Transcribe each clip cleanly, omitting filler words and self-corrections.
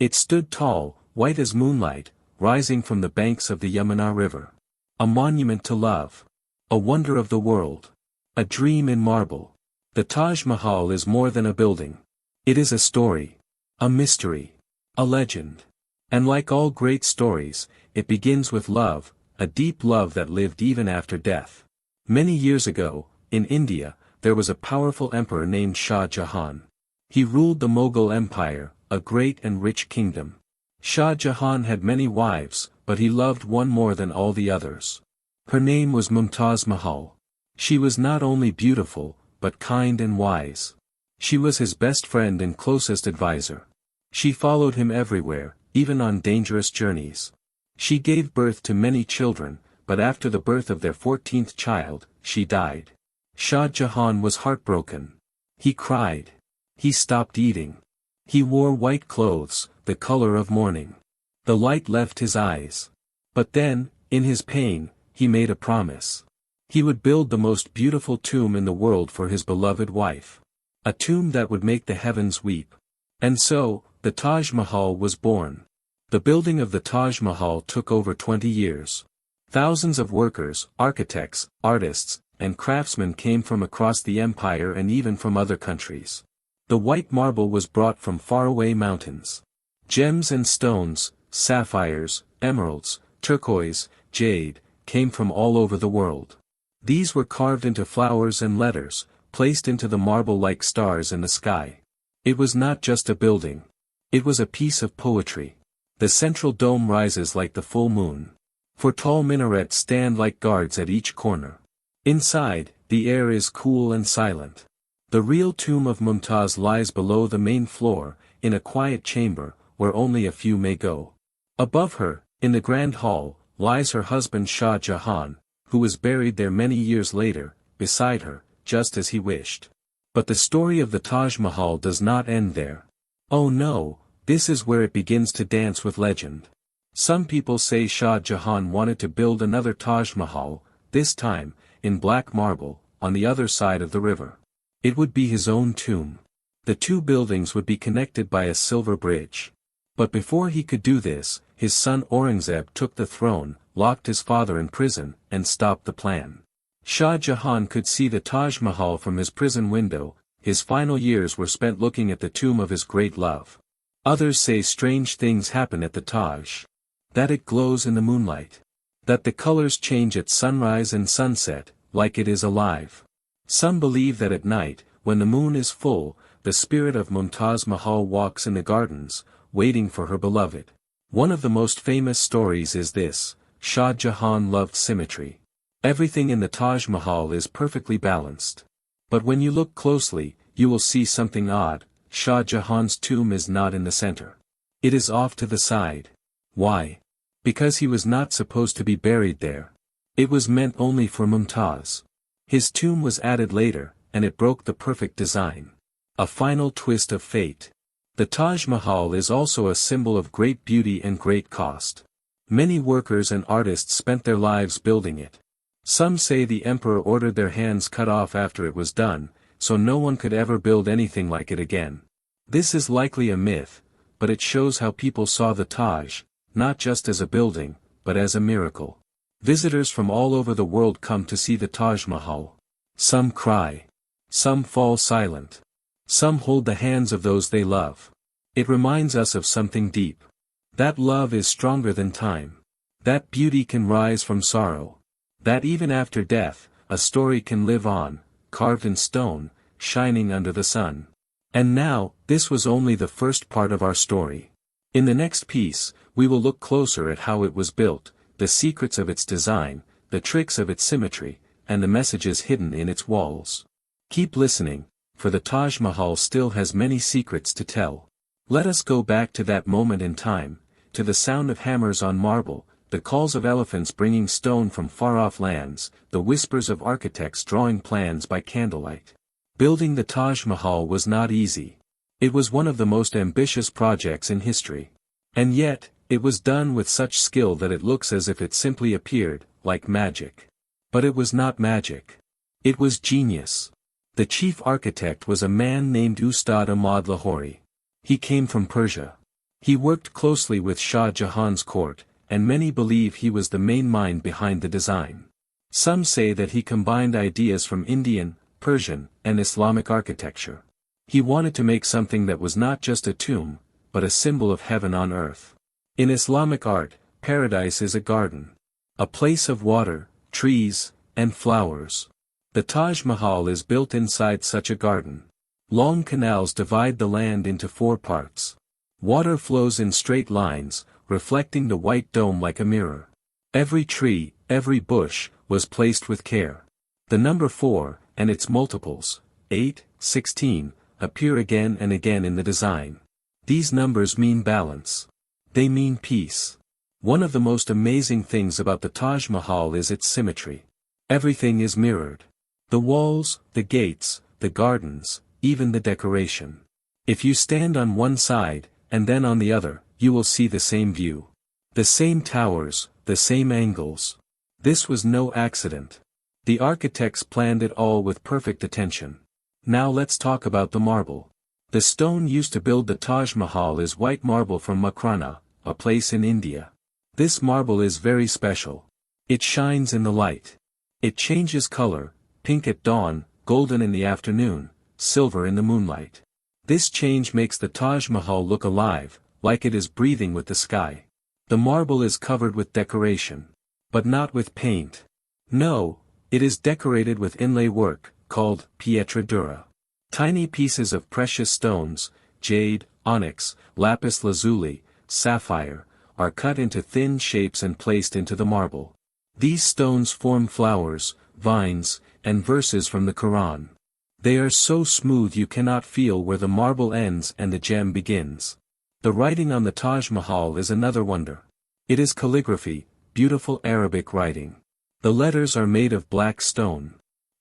It stood tall, white as moonlight, rising from the banks of the Yamuna River. A monument to love. A wonder of the world. A dream in marble. The Taj Mahal is more than a building. It is a story. A mystery. A legend. And like all great stories, it begins with love, a deep love that lived even after death. Many years ago, in India, there was a powerful emperor named Shah Jahan. He ruled the Mughal Empire, a great and rich kingdom. Shah Jahan had many wives, but he loved one more than all the others. Her name was Mumtaz Mahal. She was not only beautiful, but kind and wise. She was his best friend and closest advisor. She followed him everywhere, even on dangerous journeys. She gave birth to many children, but after the birth of their 14th child, she died. Shah Jahan was heartbroken. He cried. He stopped eating. He wore white clothes, the color of mourning. The light left his eyes. But then, in his pain, he made a promise. He would build the most beautiful tomb in the world for his beloved wife. A tomb that would make the heavens weep. And so, the Taj Mahal was born. The building of the Taj Mahal took over 20 years. Thousands of workers, architects, artists, and craftsmen came from across the empire and even from other countries. The white marble was brought from faraway mountains. Gems and stones, sapphires, emeralds, turquoise, jade, came from all over the world. These were carved into flowers and letters, placed into the marble like stars in the sky. It was not just a building. It was a piece of poetry. The central dome rises like the full moon. For tall minarets stand like guards at each corner. Inside, the air is cool and silent. The real tomb of Mumtaz lies below the main floor, in a quiet chamber, where only a few may go. Above her, in the grand hall, lies her husband Shah Jahan, who was buried there many years later, beside her, just as he wished. But the story of the Taj Mahal does not end there. Oh no, this is where it begins to dance with legend. Some people say Shah Jahan wanted to build another Taj Mahal, this time, in black marble, on the other side of the river. It would be his own tomb. The two buildings would be connected by a silver bridge. But before he could do this, his son Aurangzeb took the throne, locked his father in prison, and stopped the plan. Shah Jahan could see the Taj Mahal from his prison window. His final years were spent looking at the tomb of his great love. Others say strange things happen at the Taj. That it glows in the moonlight. That the colors change at sunrise and sunset, like it is alive. Some believe that at night, when the moon is full, the spirit of Mumtaz Mahal walks in the gardens, waiting for her beloved. One of the most famous stories is this: Shah Jahan loved symmetry. Everything in the Taj Mahal is perfectly balanced. But when you look closely, you will see something odd. Shah Jahan's tomb is not in the center. It is off to the side. Why? Because he was not supposed to be buried there. It was meant only for Mumtaz. His tomb was added later, and it broke the perfect design. A final twist of fate. The Taj Mahal is also a symbol of great beauty and great cost. Many workers and artists spent their lives building it. Some say the emperor ordered their hands cut off after it was done, so no one could ever build anything like it again. This is likely a myth, but it shows how people saw the Taj, not just as a building, but as a miracle. Visitors from all over the world come to see the Taj Mahal. Some cry. Some fall silent. Some hold the hands of those they love. It reminds us of something deep. That love is stronger than time. That beauty can rise from sorrow. That even after death, a story can live on, carved in stone, shining under the sun. And now, this was only the first part of our story. In the next piece, we will look closer at how it was built, the secrets of its design, the tricks of its symmetry, and the messages hidden in its walls. Keep listening, for the Taj Mahal still has many secrets to tell. Let us go back to that moment in time, to the sound of hammers on marble, the calls of elephants bringing stone from far-off lands, the whispers of architects drawing plans by candlelight. Building the Taj Mahal was not easy. It was one of the most ambitious projects in history. And yet, it was done with such skill that it looks as if it simply appeared, like magic. But it was not magic. It was genius. The chief architect was a man named Ustad Ahmad Lahori. He came from Persia. He worked closely with Shah Jahan's court, and many believe he was the main mind behind the design. Some say that he combined ideas from Indian, Persian, and Islamic architecture. He wanted to make something that was not just a tomb, but a symbol of heaven on earth. In Islamic art, paradise is a garden. A place of water, trees, and flowers. The Taj Mahal is built inside such a garden. Long canals divide the land into 4 parts. Water flows in straight lines, reflecting the white dome like a mirror. Every tree, every bush, was placed with care. The number 4, and its multiples, 8, 16, appear again and again in the design. These numbers mean balance. They mean peace. One of the most amazing things about the Taj Mahal is its symmetry. Everything is mirrored. The walls, the gates, the gardens, even the decoration. If you stand on one side, and then on the other, you will see the same view. The same towers, the same angles. This was no accident. The architects planned it all with perfect attention. Now let's talk about the marble. The stone used to build the Taj Mahal is white marble from Makrana, a place in India. This marble is very special. It shines in the light. It changes color, pink at dawn, golden in the afternoon, silver in the moonlight. This change makes the Taj Mahal look alive, like it is breathing with the sky. The marble is covered with decoration. But not with paint. No, it is decorated with inlay work, called pietra dura. Tiny pieces of precious stones, jade, onyx, lapis lazuli, sapphire, are cut into thin shapes and placed into the marble. These stones form flowers, vines, and verses from the Quran. They are so smooth you cannot feel where the marble ends and the gem begins. The writing on the Taj Mahal is another wonder. It is calligraphy, beautiful Arabic writing. The letters are made of black stone.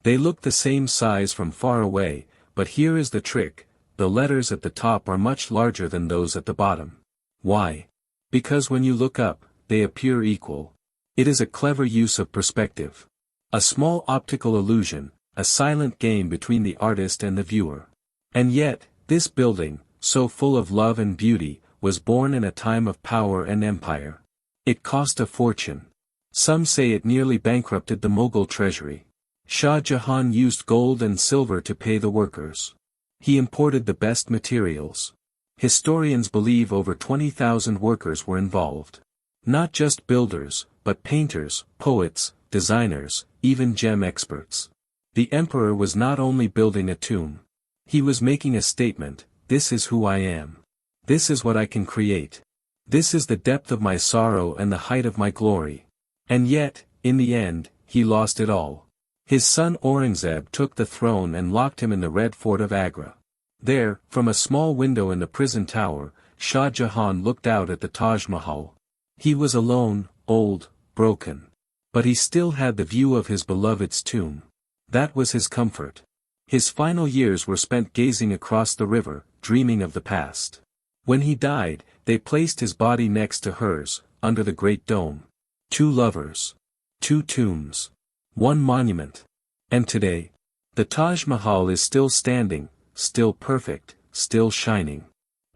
They look the same size from far away, but here is the trick, the letters at the top are much larger than those at the bottom. Why? Because when you look up, they appear equal. It is a clever use of perspective. A small optical illusion, a silent game between the artist and the viewer. And yet, this building, so full of love and beauty, was born in a time of power and empire. It cost a fortune. Some say it nearly bankrupted the Mughal treasury. Shah Jahan used gold and silver to pay the workers. He imported the best materials. Historians believe over 20,000 workers were involved. Not just builders, but painters, poets, designers, even gem experts. The emperor was not only building a tomb. He was making a statement, this is who I am. This is what I can create. This is the depth of my sorrow and the height of my glory. And yet, in the end, he lost it all. His son Aurangzeb took the throne and locked him in the Red Fort of Agra. There, from a small window in the prison tower, Shah Jahan looked out at the Taj Mahal. He was alone, old, broken. But he still had the view of his beloved's tomb. That was his comfort. His final years were spent gazing across the river, dreaming of the past. When he died, they placed his body next to hers, under the great dome. 2 lovers. 2 tombs. 1 monument. And today, the Taj Mahal is still standing, still perfect, still shining.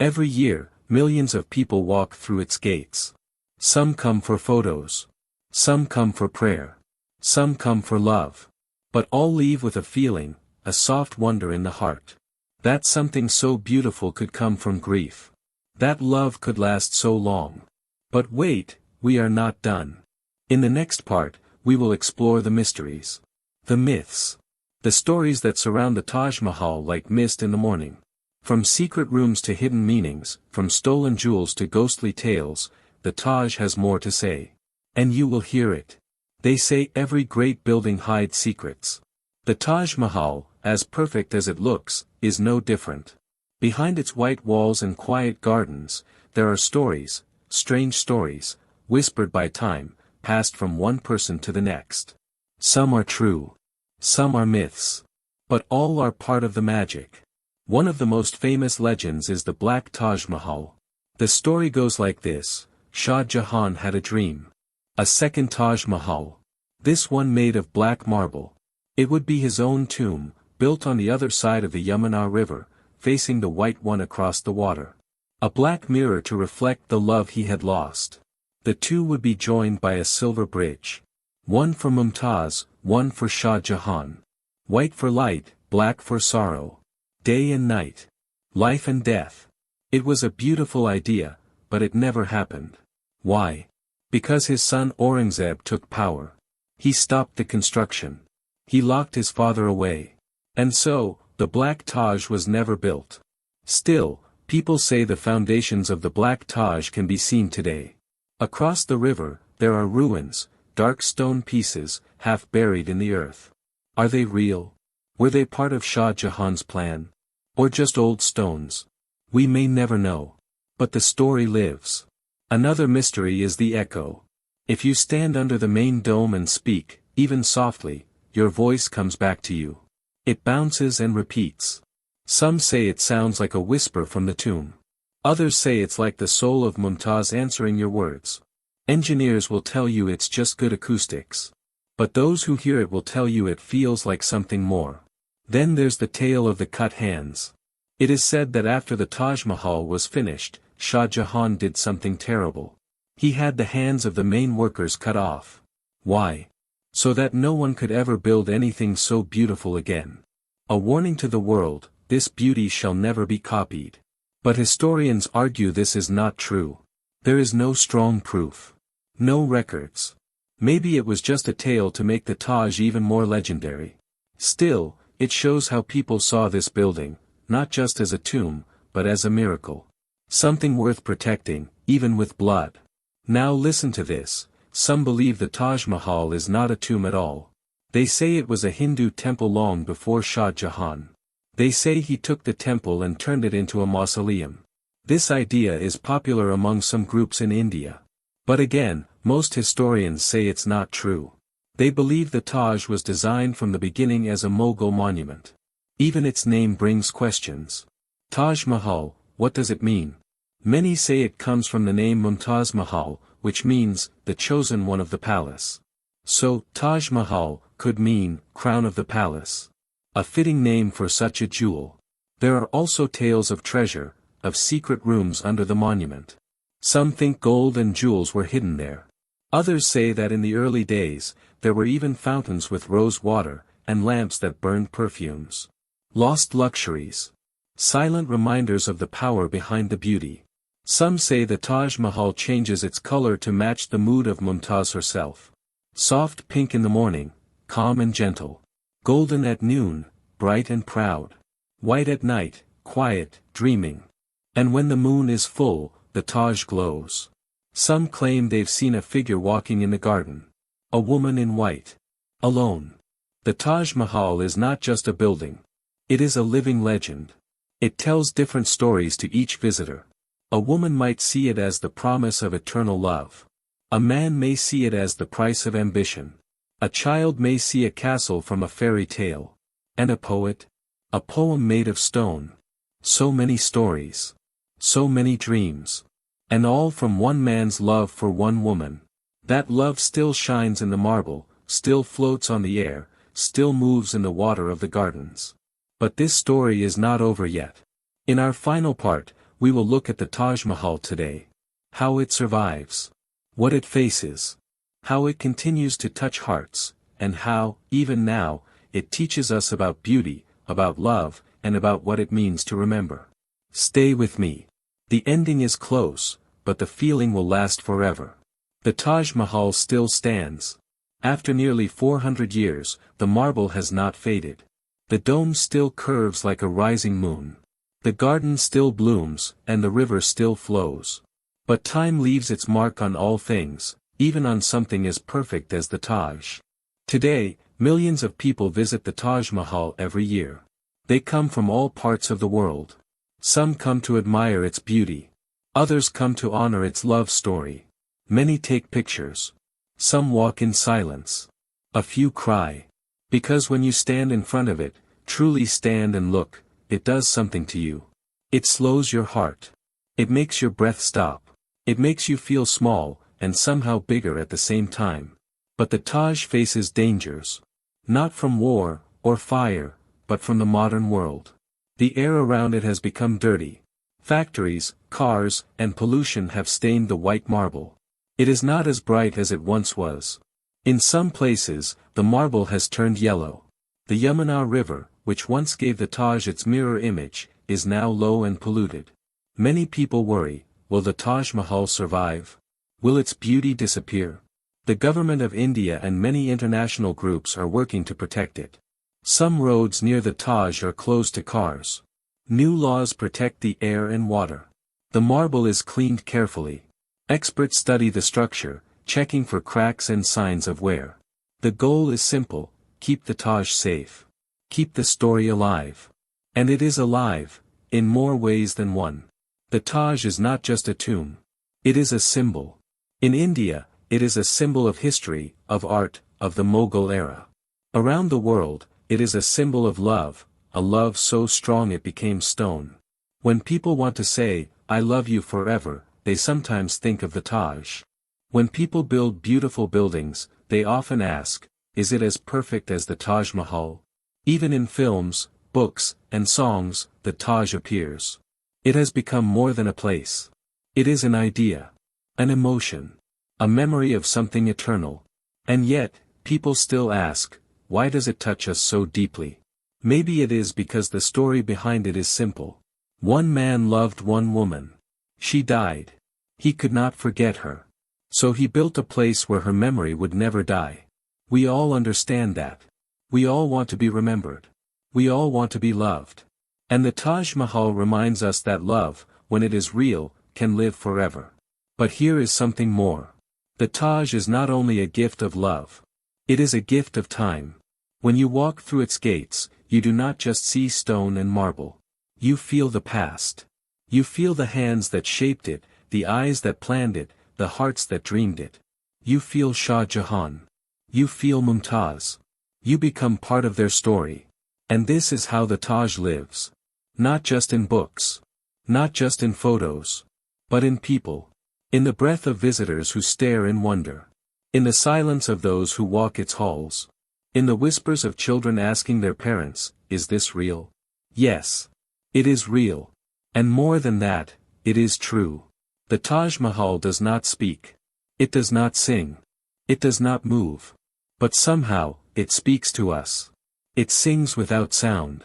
Every year, millions of people walk through its gates. Some come for photos. Some come for prayer. Some come for love. But all leave with a feeling, a soft wonder in the heart. That something so beautiful could come from grief. That love could last so long. But wait, we are not done. In the next part, we will explore the mysteries. The myths. The stories that surround the Taj Mahal like mist in the morning. From secret rooms to hidden meanings, from stolen jewels to ghostly tales, the Taj has more to say. And you will hear it. They say every great building hides secrets. The Taj Mahal, as perfect as it looks, is no different. Behind its white walls and quiet gardens, there are stories, strange stories, whispered by time, passed from one person to the next. Some are true. Some are myths. But all are part of the magic. One of the most famous legends is the Black Taj Mahal. The story goes like this: Shah Jahan had a dream. A second Taj Mahal. This one made of black marble. It would be his own tomb, built on the other side of the Yamuna River, facing the white one across the water. A black mirror to reflect the love he had lost. The two would be joined by a silver bridge. One for Mumtaz, one for Shah Jahan. White for light, black for sorrow. Day and night. Life and death. It was a beautiful idea, but it never happened. Why? Because his son Aurangzeb took power. He stopped the construction. He locked his father away. And so, the Black Taj was never built. Still, people say the foundations of the Black Taj can be seen today. Across the river, there are ruins, dark stone pieces, half buried in the earth. Are they real? Were they part of Shah Jahan's plan? Or just old stones? We may never know. But the story lives. Another mystery is the echo. If you stand under the main dome and speak, even softly, your voice comes back to you. It bounces and repeats. Some say it sounds like a whisper from the tomb. Others say it's like the soul of Mumtaz answering your words. Engineers will tell you it's just good acoustics. But those who hear it will tell you it feels like something more. Then there's the tale of the cut hands. It is said that after the Taj Mahal was finished, Shah Jahan did something terrible. He had the hands of the main workers cut off. Why? So that no one could ever build anything so beautiful again. A warning to the world, this beauty shall never be copied. But historians argue this is not true. There is no strong proof. No records. Maybe it was just a tale to make the Taj even more legendary. Still, it shows how people saw this building, not just as a tomb, but as a miracle. Something worth protecting, even with blood. Now listen to this, some believe the Taj Mahal is not a tomb at all. They say it was a Hindu temple long before Shah Jahan. They say he took the temple and turned it into a mausoleum. This idea is popular among some groups in India. But again, most historians say it's not true. They believe the Taj was designed from the beginning as a Mughal monument. Even its name brings questions. Taj Mahal, what does it mean? Many say it comes from the name Mumtaz Mahal, which means, the chosen one of the palace. So, Taj Mahal, could mean, crown of the palace. A fitting name for such a jewel. There are also tales of treasure, of secret rooms under the monument. Some think gold and jewels were hidden there. Others say that in the early days, there were even fountains with rose water, and lamps that burned perfumes. Lost luxuries. Silent reminders of the power behind the beauty. Some say the Taj Mahal changes its color to match the mood of Mumtaz herself. Soft pink in the morning, calm and gentle. Golden at noon, bright and proud. White at night, quiet, dreaming. And when the moon is full, the Taj glows. Some claim they've seen a figure walking in the garden. A woman in white. Alone. The Taj Mahal is not just a building. It is a living legend. It tells different stories to each visitor. A woman might see it as the promise of eternal love. A man may see it as the price of ambition. A child may see a castle from a fairy tale. And a poet? A poem made of stone. So many stories. So many dreams. And all from one man's love for one woman. That love still shines in the marble, still floats on the air, still moves in the water of the gardens. But this story is not over yet. In our final part, we will look at the Taj Mahal today. How it survives. What it faces. How it continues to touch hearts, and how, even now, it teaches us about beauty, about love, and about what it means to remember. Stay with me. The ending is close, but the feeling will last forever. The Taj Mahal still stands. After nearly 400 years, the marble has not faded. The dome still curves like a rising moon. The garden still blooms, and the river still flows. But time leaves its mark on all things, even on something as perfect as the Taj. Today, millions of people visit the Taj Mahal every year. They come from all parts of the world. Some come to admire its beauty. Others come to honor its love story. Many take pictures. Some walk in silence. A few cry. Because when you stand in front of it, truly stand and look, it does something to you. It slows your heart. It makes your breath stop. It makes you feel small, and somehow bigger at the same time. But the Taj faces dangers. Not from war, or fire, but from the modern world. The air around it has become dirty. Factories, cars, and pollution have stained the white marble. It is not as bright as it once was. In some places, the marble has turned yellow. The Yamuna River, which once gave the Taj its mirror image, is now low and polluted. Many people worry, will the Taj Mahal survive? Will its beauty disappear? The government of India and many international groups are working to protect it. Some roads near the Taj are closed to cars. New laws protect the air and water. The marble is cleaned carefully. Experts study the structure, checking for cracks and signs of wear. The goal is simple: keep the Taj safe. Keep the story alive. And it is alive, in more ways than one. The Taj is not just a tomb. It is a symbol. In India, it is a symbol of history, of art, of the Mughal era. Around the world, it is a symbol of love, a love so strong it became stone. When people want to say, "I love you forever," they sometimes think of the Taj. When people build beautiful buildings, they often ask, is it as perfect as the Taj Mahal? Even in films, books, and songs, the Taj appears. It has become more than a place. It is an idea. An emotion. A memory of something eternal. And yet, people still ask, why does it touch us so deeply? Maybe it is because the story behind it is simple. One man loved one woman. She died. He could not forget her. So he built a place where her memory would never die. We all understand that. We all want to be remembered. We all want to be loved. And the Taj Mahal reminds us that love, when it is real, can live forever. But here is something more. The Taj is not only a gift of love. It is a gift of time. When you walk through its gates, you do not just see stone and marble. You feel the past. You feel the hands that shaped it, the eyes that planned it, the hearts that dreamed it. You feel Shah Jahan. You feel Mumtaz. You become part of their story. And this is how the Taj lives. Not just in books. Not just in photos. But in people. In the breath of visitors who stare in wonder. In the silence of those who walk its halls. In the whispers of children asking their parents, is this real? Yes. It is real. And more than that, it is true. The Taj Mahal does not speak. It does not sing. It does not move. But somehow, it speaks to us. It sings without sound.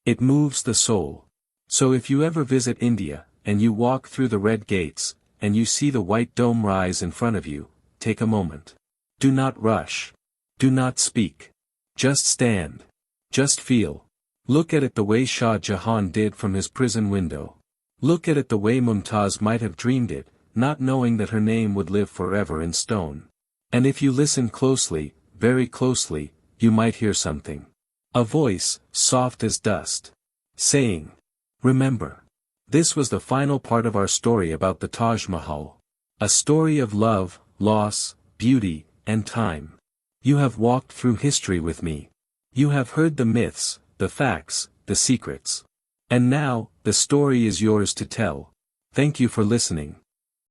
It moves the soul. So if you ever visit India, and you walk through the red gates, and you see the white dome rise in front of you, take a moment. Do not rush. Do not speak. Just stand. Just feel. Look at it the way Shah Jahan did from his prison window. Look at it the way Mumtaz might have dreamed it, not knowing that her name would live forever in stone. And if you listen closely, very closely, you might hear something. A voice, soft as dust. Saying, remember. This was the final part of our story about the Taj Mahal. A story of love, loss, beauty, and time. You have walked through history with me. You have heard the myths, the facts, the secrets. And now, the story is yours to tell. Thank you for listening.